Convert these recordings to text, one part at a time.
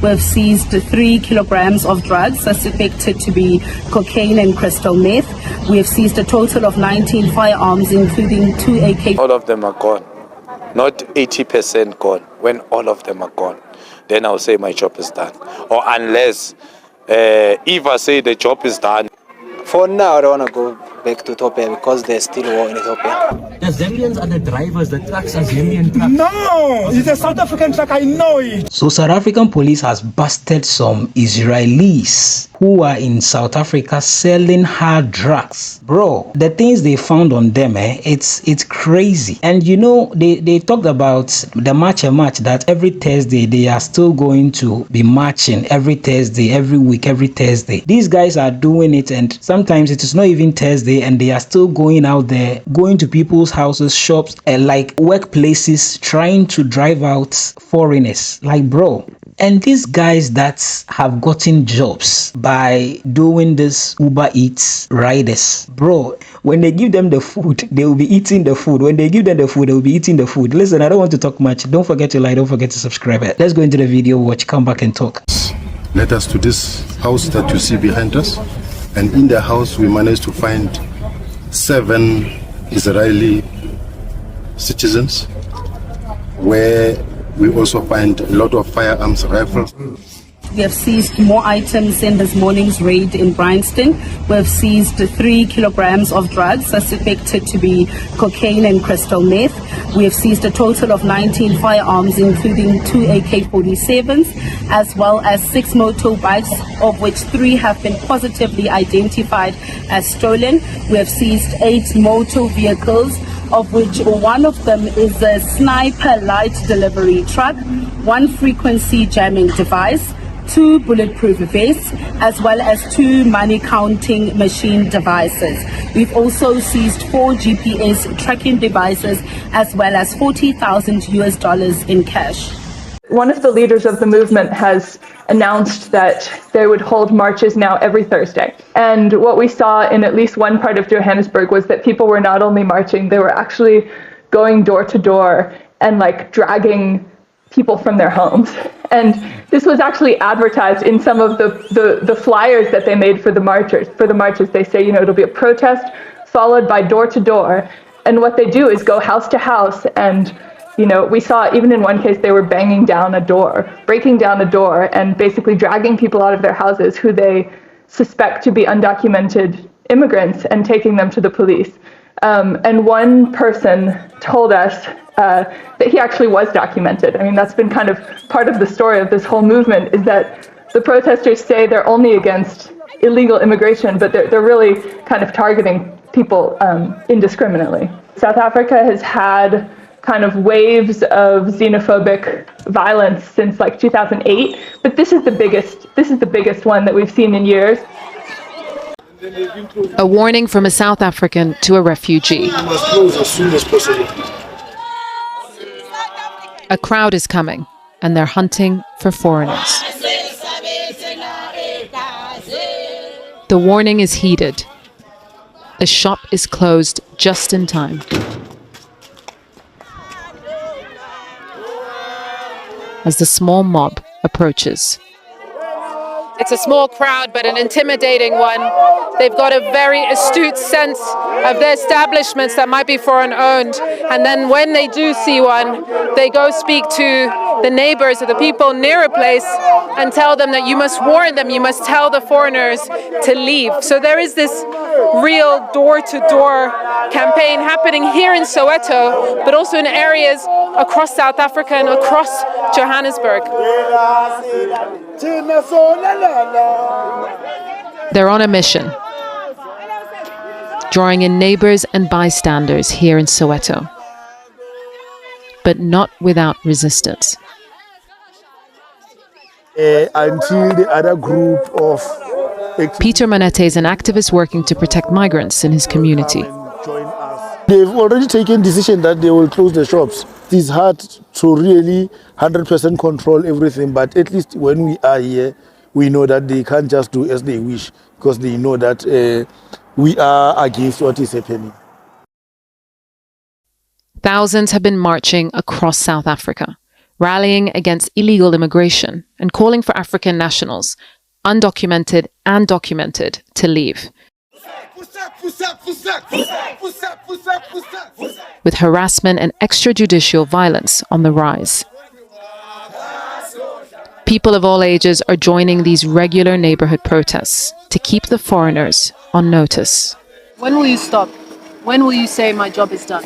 we have seized 3 kilograms of drugs suspected to be cocaine and crystal meth. We have seized a total of 19 firearms, including 2 AK. All of them are gone. Not 80% gone. When all of them are gone, then I'll say my job is done. Or unless, if I say the job is done. For now, I don't want to go back to Ethiopia because there's still war in Ethiopia. The Zambians are the drivers, the trucks are Zambian trucks. No, it's a South African truck, I know it. So South African police has busted some Israelis who are in South Africa selling hard drugs. Bro, the things they found on them, it's crazy. And you know, they talked about the march that every Thursday they are still going to be marching every Thursday, every week, every Thursday. These guys are doing it, and sometimes it is not even Thursday and they are still going out there, going to people's houses, shops, like workplaces, trying to drive out foreigners. Like, bro. And these guys that have gotten jobs by doing this Uber Eats riders, bro, when they give them the food, they will be eating the food. When they give them the food, they will be eating the food. Listen, I don't want to talk much. Don't forget to like, don't forget to subscribe. Let's go into the video, watch, come back and talk. Led us to this house that you see behind us. And in the house, we managed to find 7 Israeli citizens, where we also find a lot of firearms, rifles. We have seized more items in this morning's raid in Bryanston. We have seized 3 kilograms of drugs suspected to be cocaine and crystal meth. We have seized a total of 19 firearms, including 2 AK-47s, as well as 6 motorbikes, of which 3 have been positively identified as stolen. We have seized 8 motor vehicles, of which one of them is a sniper light delivery truck, 1 frequency jamming device, 2 bulletproof vests, as well as 2 money counting machine devices. We've also seized 4 GPS tracking devices, as well as $40,000 in cash. One of the leaders of the movement has announced that they would hold marches now every Thursday. And what we saw in at least one part of Johannesburg was that people were not only marching, they were actually going door to door and like dragging people from their homes. And this was actually advertised in some of the flyers that they made for the marchers. For the marches, they say, you know, it'll be a protest followed by door to door. And what they do is go house to house, and you know, we saw even in one case they were banging down a door, breaking down a door, and basically dragging people out of their houses who they suspect to be undocumented immigrants and taking them to the police. And one person told us that he actually was documented. I mean, that's been kind of part of the story of this whole movement, is that the protesters say they're only against illegal immigration, but they're really kind of targeting people indiscriminately. South Africa has had kind of waves of xenophobic violence since like 2008, but this is the biggest one that we've seen in years. A warning from a South African to a refugee. We must close as soon as possible. A crowd is coming, and they're hunting for foreigners. The warning is heeded. The shop is closed just in time. As the small mob approaches. It's a small crowd, but an intimidating one. They've got a very astute sense of their establishments that might be foreign-owned. And then when they do see one, they go speak to the neighbors or the people near a place and tell them that you must warn them, you must tell the foreigners to leave. So there is this real door-to-door campaign happening here in Soweto, but also in areas across South Africa and across Johannesburg. They're on a mission, drawing in neighbors and bystanders here in Soweto, but not without resistance. Until the other group of... Peter Manete is an activist working to protect migrants in his community. They've already taken decision that they will close the shops. It's hard to really 100% control everything, but at least when we are here, we know that they can't just do as they wish, because they know that we are against what is happening. Thousands have been marching across South Africa, rallying against illegal immigration and calling for African nationals, undocumented and documented, to leave. With harassment and extrajudicial violence on the rise. People of all ages are joining these regular neighborhood protests to keep the foreigners on notice. When will you stop? When will you say my job is done?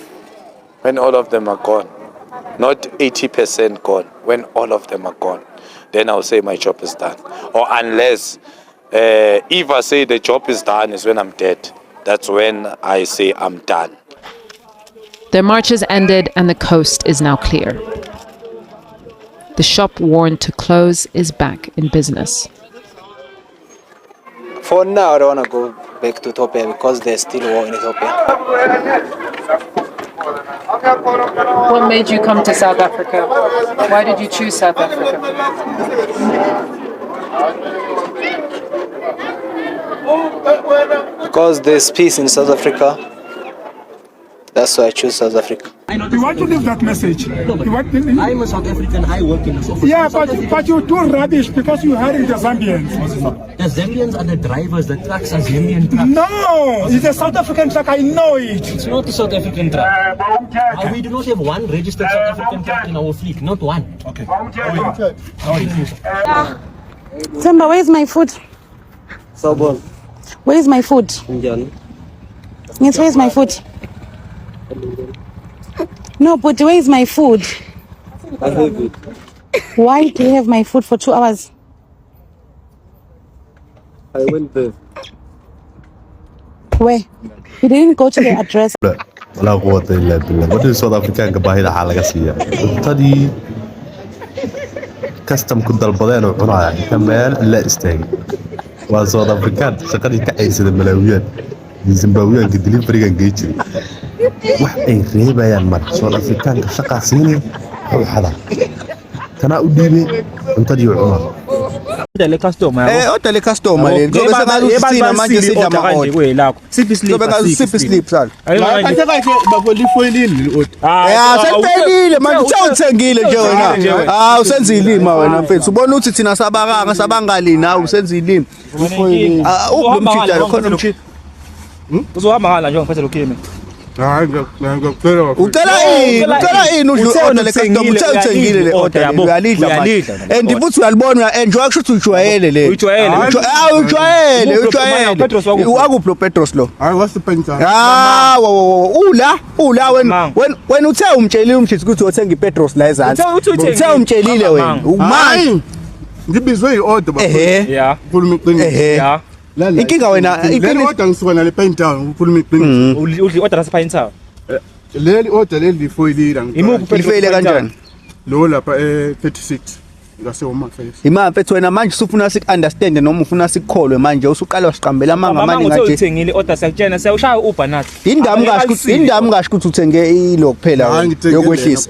When all of them are gone. Not 80% gone. When all of them are gone, then I'll say my job is done. Or unless, if I say the job is done is when I'm dead. That's when I say I'm done. Their marches ended and the coast is now clear. The shop warned to close is back in business. For now, I don't want to go back to Ethiopia because there's still war in Ethiopia. What made you come to South Africa? Why did you choose South Africa? Because there's peace in South Africa. That's why I choose South Africa. You want to leave that message? I'm a South African, I work in the office. Yeah, but you do rubbish because you hiring the Zambians. The Zambians are the drivers, the trucks are Zambian trucks. No, it's a South African truck, I know it. It's not a South African truck. We do not have one registered South African truck in our fleet, not one. Okay. Temba, where's my food? Sabon. Where's my food? Yes, where's my food? No, but where is my food? I have it. Why do you have my food for 2 hours? I went there. Where? You didn't go to the address. ولا قوة إلا بالله. What is South African كباهي حالة قاسية. تدي كاستم كنت البضائع وعناية كمان لا استاجي. وساوث أفريكان شقدي كعيس الملاويات. زيمبابويان كدلين فريقان جيتشي. wax ay reebayaan mar South African ka shaqaysini oo xada kana u dhiibay cuntadii cunaa Hotel customer. Hotel customer. Ngoba sengalusina manje sidla ama-order. Siphi sleep sal. Kanti bakwelifoyilini seliphelile manje uthengile nje wena. Usenza ilima wena mfethu. Ubona ukuthi thina sabakanga sabangali nawe usenza ilima. Ukumchita khona umchita. Uzohamba ngala nje ngiphethe lokhimi. Ucela ini udlu order le customer uthengile le order uyalidla manje and futhi uyalibona uya-enjoy kusho ukuthi ujwayele le ujwayele wakuphi lo Petros lo what's the penta ula when uthe umtshelile umshithi ukuthi uthenga iPetros la ezansi uthe umtshelile wena umanje ngibizwe i-order yeah ukhuluma iqiniso inkinga wena le order ngisuka nale Pentown ukhuluma iqiniso udli order lase Pentown leli order leli lifoyilira lifeyile kanjani lo lapha 36 ngase uma face imama mfethu wena manje usufuna sikunderstand noma ufuna sikukholwe manje usuqala wasiqambela amanga manje ngathi uthengile order sakutshena siyawushaya uber nathi indami ngasho ukuthi uthenge ilo kuphela yokwehlisa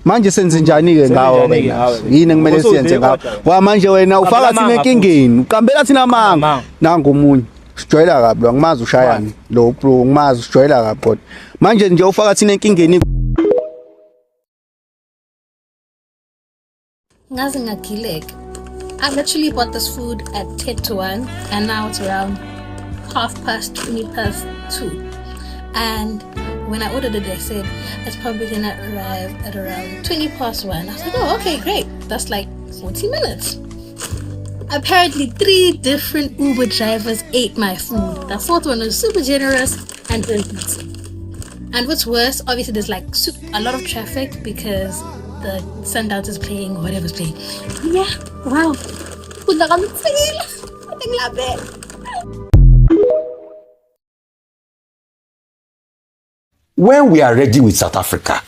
manje senze njani ke ngawo wena yini kumele siyenze ngawo wa manje wena ufaka thina enkingeni uqambela thina amanga nangu umunye sijwayela kabi angimazi ushayani lo bro ngimazi usijwayela kabi kodwa manje nje ufaka thina enkingeni Ngazi ngagileka. I've actually bought this food at 10 to 1 and now it's around 2:30. And when I ordered it, they said it's probably gonna arrive at around 1:20. I was like, oh, okay, great. That's like 40 minutes. Apparently, 3 different Uber drivers ate my food. The 4th one was super generous and didn't eat. And what's worse, obviously, there's like a lot of traffic because the Sundowns is playing or whatever's playing. Yeah, wow. When we are ready with South Africa,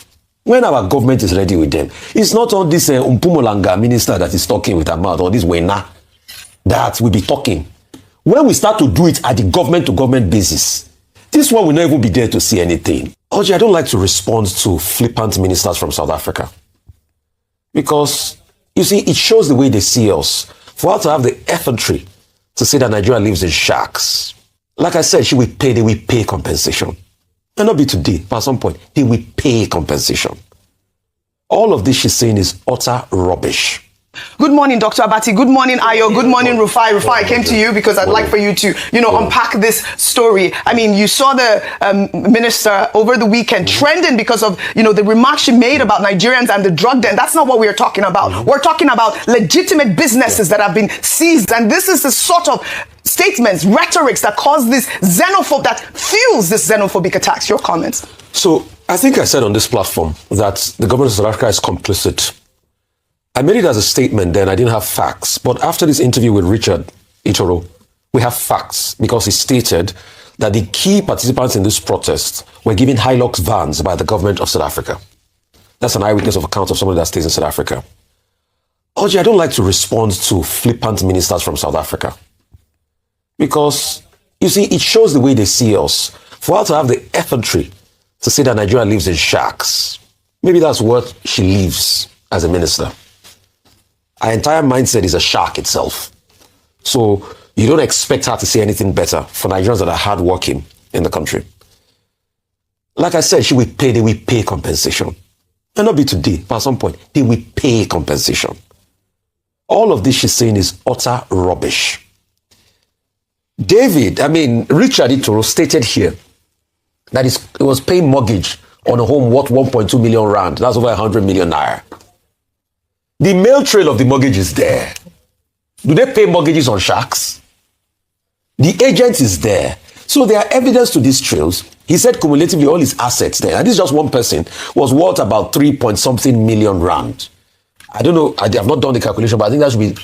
when our government is ready with them, it's not all this Mpumolanga minister that is talking with her mouth, or this Wena that will be talking. When we start to do it at the government-to-government basis, this one will not even be there to see anything. Oji, I don't like to respond to flippant ministers from South Africa. Because, you see, it shows the way they see us. For her to have the effrontery to say that Nigeria lives in shacks. Like I said, they will pay compensation. May not be today, but at some point, they will pay compensation. All of this she's saying is utter rubbish. Good morning, Dr. Abati. Good morning, Ayo. Good morning, Rufai. Rufai, I came to you because I'd like for you to, unpack this story. I mean, you saw the minister over the weekend trending because of, the remarks she made about Nigerians and the drug den. That's not what we are talking about. We're talking about legitimate businesses that have been seized. And this is the sort of statements, rhetorics that cause this that fuels this xenophobic attacks. Your comments? So I think I said on this platform that the government of South Africa is complicit. I made it as a statement then, I didn't have facts. But after this interview with Richard Itoro, we have facts because he stated that the key participants in this protest were given Hilux vans by the government of South Africa. That's an eyewitness of account of somebody that stays in South Africa. Oji, I don't like to respond to flippant ministers from South Africa. Because, you see, it shows the way they see us. For her to have the effrontery to say that Nigeria lives in shacks, maybe that's what she lives as a minister. Our entire mindset is a shark itself. So you don't expect her to say anything better for Nigerians that are hardworking in the country. Like I said, they will pay compensation. And not be today, but at some point, they will pay compensation. All of this she's saying is utter rubbish. Richard Itoro stated here that he was paying mortgage on a home worth 1.2 million rand. That's over 100 million naira. The mail trail of the mortgage is there. Do they pay mortgages on sharks? The agent is there. So there are evidence to these trails. He said cumulatively all his assets there, and this is just one person, was worth about 3-point-something million rand. I don't know, I have not done the calculation, but I think that should be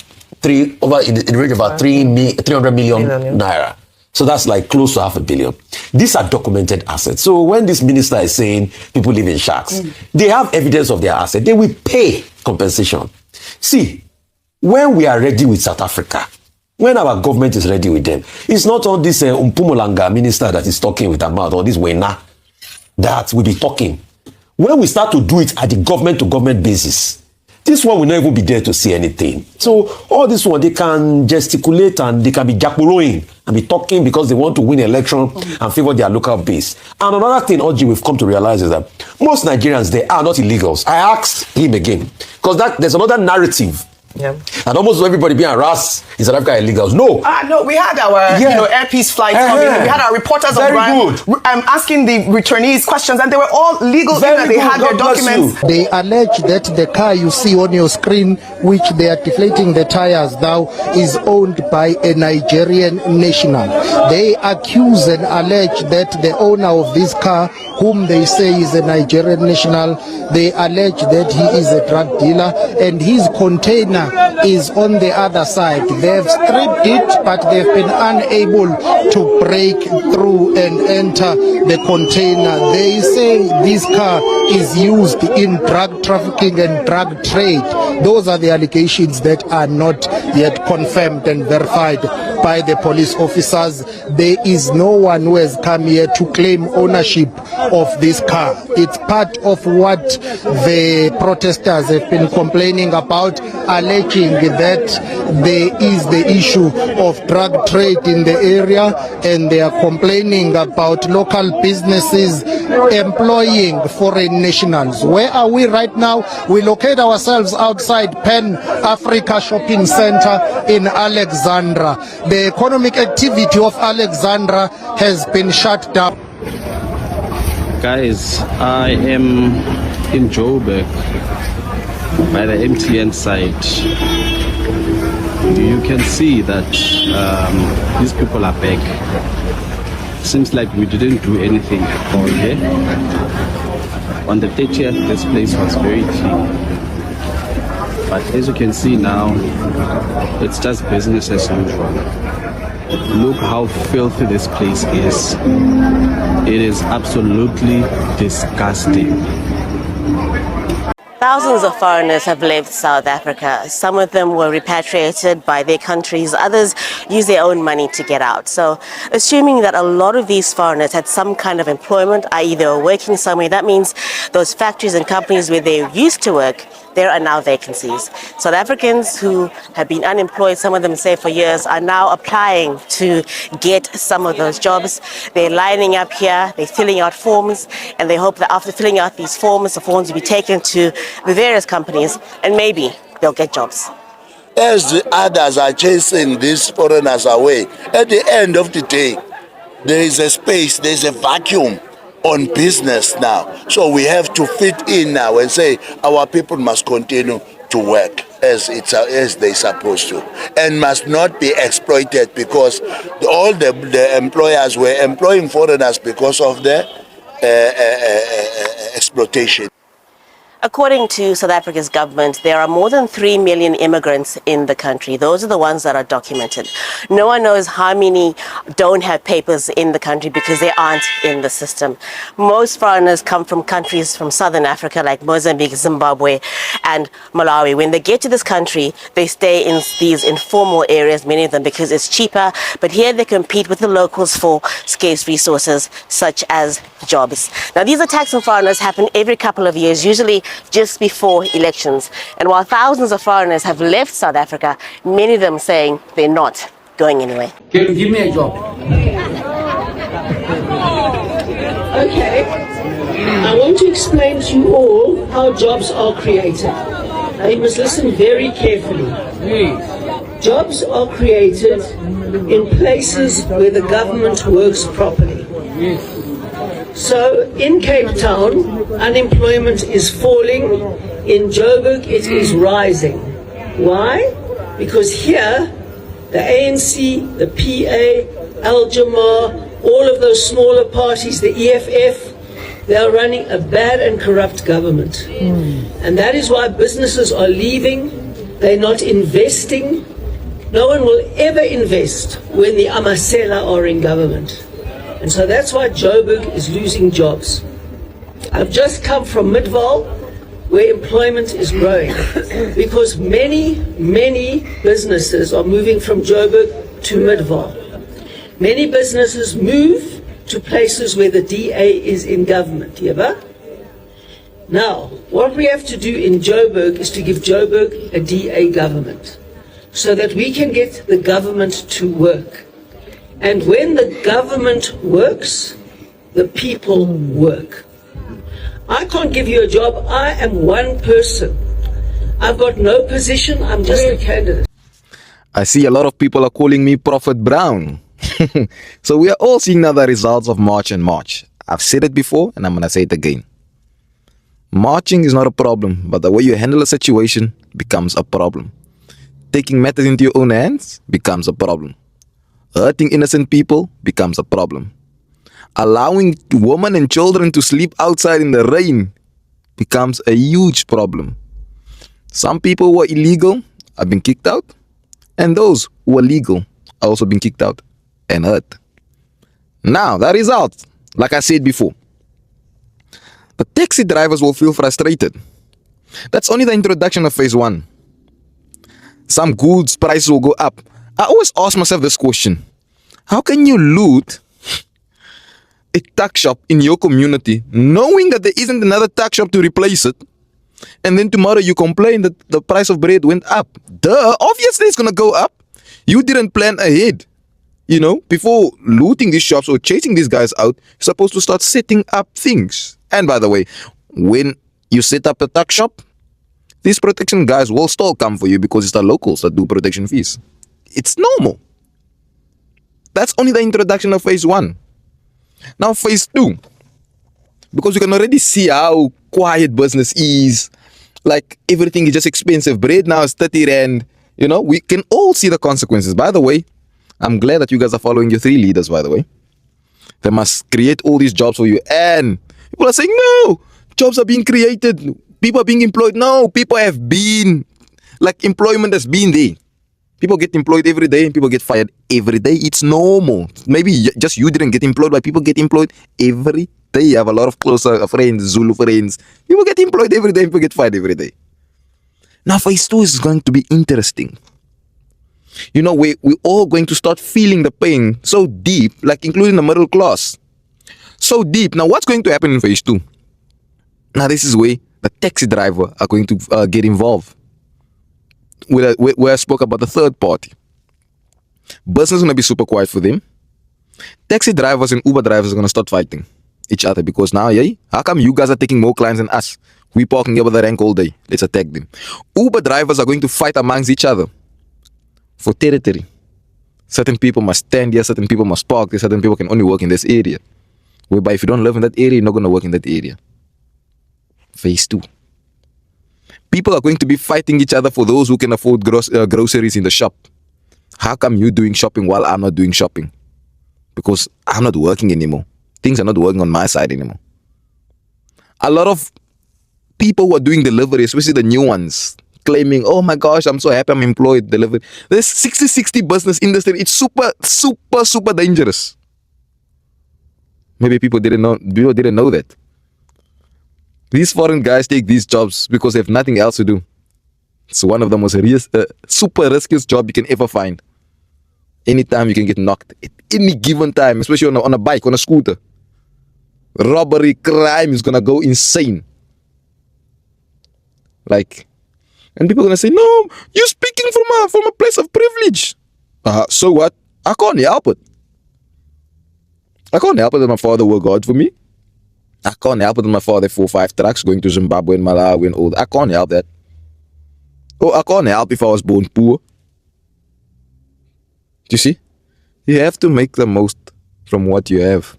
in the range of about 300 million naira. So that's like close to $500 million. These are documented assets. So when this minister is saying people live in shacks, they have evidence of their asset. They will pay compensation. See, when we are ready with South Africa, when our government is ready with them, it's not all this Mpumalanga minister that is talking with her mouth, or this Wena that will be talking. When we start to do it at the government-to-government basis, this one will not even be there to say anything. So all this one, they can gesticulate and they can be jakporoing and be talking because they want to win election and favor their local base. And another thing, Oji, we've come to realize is that most Nigerians, they are not illegals. I asked him again, because there's another narrative. Yeah. And almost everybody being harassed in South Africa illegals. No. No, we had our airpiece flights coming. We had our reporters on ground asking the returnees questions, and they were all legal in that they had their documents. They allege that the car you see on your screen, which they are deflating the tires now, is owned by a Nigerian national. They accuse and allege that the owner of this car, whom they say is a Nigerian national, they allege that he is a drug dealer and his container is on the other side. They've stripped it, but they've been unable to break through and enter the container. They say this car is used in drug trafficking and drug trade. Those are the allegations that are not yet confirmed and verified by the police officers. There is no one who has come here to claim ownership of this car. It's part of what the protesters have been complaining about, alleging that there is the issue of drug trade in the area, and they are complaining about local businesses employing foreign nationals. Where are we right now? We locate ourselves outside Pan Africa Shopping Center in Alexandra. The economic activity of Alexandra has been shut down. Guys, I am in Joburg by the MTN site. You can see that these people are back. Seems like we didn't do anything at all here. On the 30th, this place was very clean. But as you can see now, it's just business as usual. Look how filthy this place is. It is absolutely disgusting. Thousands of foreigners have left South Africa. Some of them were repatriated by their countries. Others used their own money to get out. So assuming that a lot of these foreigners had some kind of employment, i.e. they were working somewhere, that means those factories and companies where they used to work there are now vacancies. South Africans who have been unemployed, some of them say for years, are now applying to get some of those jobs. They're lining up here, they're filling out forms, and they hope that after filling out these forms, the forms will be taken to the various companies, and maybe they'll get jobs. As the others are chasing these foreigners away, at the end of the day, there is a space, there's a vacuum on business now. So we have to fit in now and say our people must continue to work as they're supposed to, and must not be exploited, because all the employers were employing foreigners because of the exploitation. According to South Africa's government, there are more than 3 million immigrants in the country. Those are the ones that are documented. No one knows how many don't have papers in the country because they aren't in the system. Most foreigners come from countries from Southern Africa like Mozambique, Zimbabwe, and Malawi. When they get to this country, they stay in these informal areas, many of them because it's cheaper. But here they compete with the locals for scarce resources such as jobs. Now, these attacks on foreigners happen every couple of years, usually just before elections. And while thousands of foreigners have left South Africa, many of them saying they're not going anywhere. Can you give me a job? Okay. I want to explain to you all how jobs are created. Now you must listen very carefully. Jobs are created in places where the government works properly. So in Cape Town, unemployment is falling. In Joburg, it is rising. Why? Because here, the ANC, the PA, Al-Jamar, all of those smaller parties, the EFF, they are running a bad and corrupt government. And that is why businesses are leaving. They're not investing. No one will ever invest when the Amasela are in government. And so that's why Joburg is losing jobs. I've just come from Midvaal, where employment is growing, because many businesses are moving from Joburg to Midvaal. Many businesses move to places where the DA is in government. Now, what we have to do in Joburg is to give Joburg a DA government, so that we can get the government to work. And when the government works, the people work. I can't give you a job. I am one person. I've got no position. I'm just a candidate. I see a lot of people are calling me Prophet Brown. So we are all seeing now the results of March and March. I've said it before and I'm going to say it again. Marching is not a problem, but the way you handle a situation becomes a problem. Taking matters into your own hands becomes a problem. Hurting innocent people becomes a problem. Allowing women and children to sleep outside in the rain becomes a huge problem. Some people who are illegal have been kicked out, and those who are legal are also being kicked out and hurt. Now, the result, like I said before, the taxi drivers will feel frustrated. That's only the introduction of phase 1. Some goods prices will go up. I always ask myself this question. How can you loot a tuck shop in your community knowing that there isn't another tuck shop to replace it, and then tomorrow you complain that the price of bread went up? Duh, obviously it's gonna go up. You didn't plan ahead. Before looting these shops or chasing these guys out, you're supposed to start setting up things. And by the way, when you set up a tuck shop, these protection guys will still come for you because it's the locals that do protection fees. It's normal. That's only the introduction of phase 1. Now phase 2, because you can already see how quiet business is. Like everything is just expensive. Bread now is 30 rand. We can all see the consequences. By the way, I'm glad that you guys are following your 3 leaders, by the way. They must create all these jobs for you. And people are saying, no, jobs are being created. People are being employed. No, people have been, employment has been there. People get employed every day and people get fired every day. It's normal. Maybe just you didn't get employed, but people get employed every day. I have a lot of closer friends, Zulu friends. People get employed every day and people get fired every day. Now phase 2 is going to be interesting. We're all going to start feeling the pain so deep, including the middle class. So deep. Now what's going to happen in phase 2? Now this is where The taxi driver are going to get involved. Where I spoke about the third party. Business is going to be super quiet for them. Taxi drivers and Uber drivers are going to start fighting each other because now, how come you guys are taking more clients than us? We parking here with the rank all day. Let's attack them. Uber drivers are going to fight amongst each other for territory. Certain people must stand here, certain people must park there, certain people can only work in this area. Whereby if you don't live in that area, you're not going to work in that area. Phase 2. People are going to be fighting each other for those who can afford groceries in the shop. How come you doing shopping while I'm not doing shopping? Because I'm not working anymore. Things are not working on my side anymore. A lot of people who are doing delivery, especially the new ones, claiming, oh my gosh, I'm so happy I'm employed, delivery. This 60-60 business industry, it's super dangerous. Maybe people didn't know that. These foreign guys take these jobs because they have nothing else to do. It's one of the most super riskiest job you can ever find. Anytime you can get knocked, at any given time, especially on a bike, on a scooter. Robbery, crime is gonna go insane. And people are gonna say, no, you're speaking from a place of privilege. So what? I can't help it. I can't help it that my father worked hard for me. I can't help it that my father had 4 or 5 trucks going to Zimbabwe and Malawi and all that. I can't help that. Oh, I can't help if I was born poor. Do you see? You have to make the most from what you have.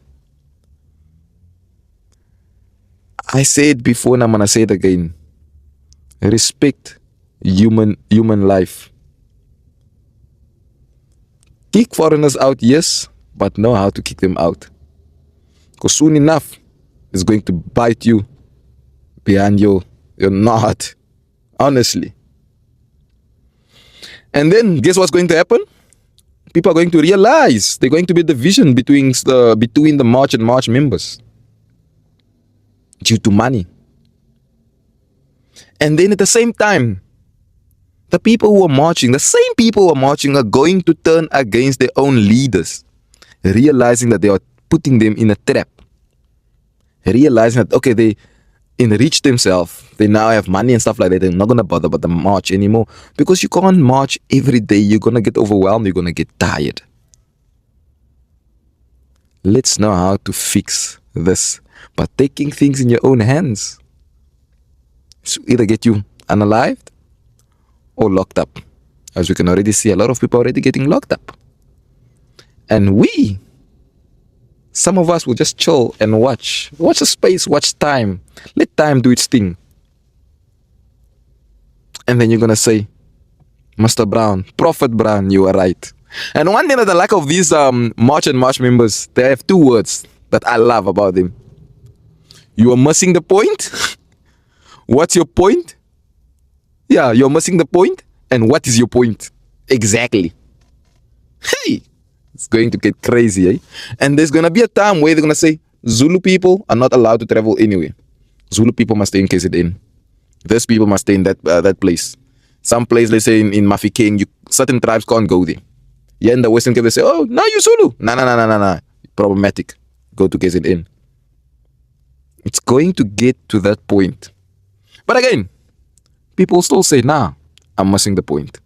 I said it before and I'm gonna say it again. Respect human life. Kick foreigners out, yes, but know how to kick them out. Because soon enough, it's going to bite you behind your nut. Honestly. And then, guess what's going to happen? People are going to realize there's going to be division between the March and March members. Due to money. And then at the same time, the same people who are marching are going to turn against their own leaders, realizing that they are putting them in a trap. Realizing that, okay, they enrich themselves, they now have money and stuff like that, they're not going to bother about the march anymore. Because you can't march every day, you're going to get overwhelmed, you're going to get tired. Let's know how to fix this by taking things in your own hands. So either get you unalived or locked up. As we can already see, a lot of people are already getting locked up. And some of us will just chill and watch. Watch the space, watch time. Let time do its thing. And then you're going to say, Mr. Brown, Prophet Brown, you are right. And one thing that I like of these March and March members, they have 2 words that I love about them. You are missing the point. What's your point? Yeah, you're missing the point. And what is your point? Exactly. Hey, it's going to get crazy, eh? And there's going to be a time where they're going to say, Zulu people are not allowed to travel anywhere. Zulu people must stay in KZN. These people must stay in that place. Some place, let's say in Mafikeng, certain tribes can't go there. Yeah, in the Western Cape, they say, oh, now you're Zulu. Nah. Problematic. Go to KZN. It's going to get to that point. But again, people still say, nah, I'm missing the point.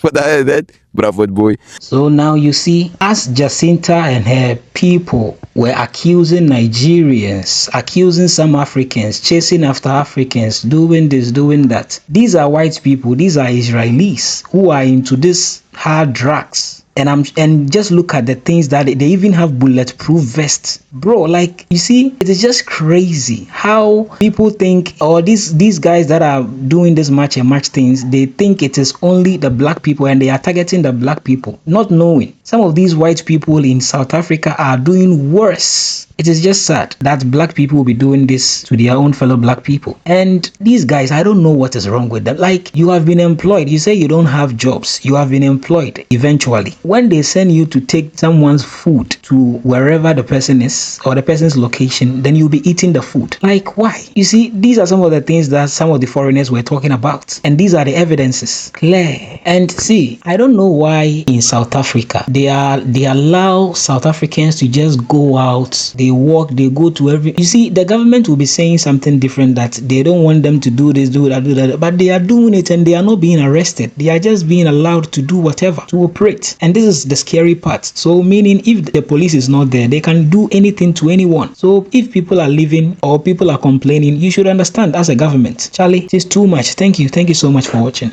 But that, bravo boy. So now you see, as Jacinta and her people were accusing Nigerians, accusing some Africans, chasing after Africans, doing this, doing that. These are white people, these are Israelis who are into this hard drugs. And just look at the things that they even have bulletproof vests. Bro, like, you see, it is just crazy how people think, or these guys that are doing this match and match things, they think it is only the black people and they are targeting the black people, not knowing some of these white people in South Africa are doing worse. It is just sad that black people will be doing this to their own fellow black people. And these guys, I don't know what is wrong with them. Like, you have been employed. You say you don't have jobs. You have been employed eventually. When they send you to take someone's food to wherever the person is or the person's location, then you'll be eating the food. Like, why? You see, these are some of the things that some of the foreigners were talking about. And these are the evidences. Clear. And see, I don't know why in South Africa, they allow South Africans to just go out. They they walk, they go to every... You see, the government will be saying something different, that they don't want them to do this, do that, but they are doing it and they are not being arrested. They are just being allowed to do whatever, to operate. And this is the scary part. So meaning if the police is not there, they can do anything to anyone. So if people are leaving or people are complaining, you should understand as a government, Charlie, it is too much. Thank you so much for watching.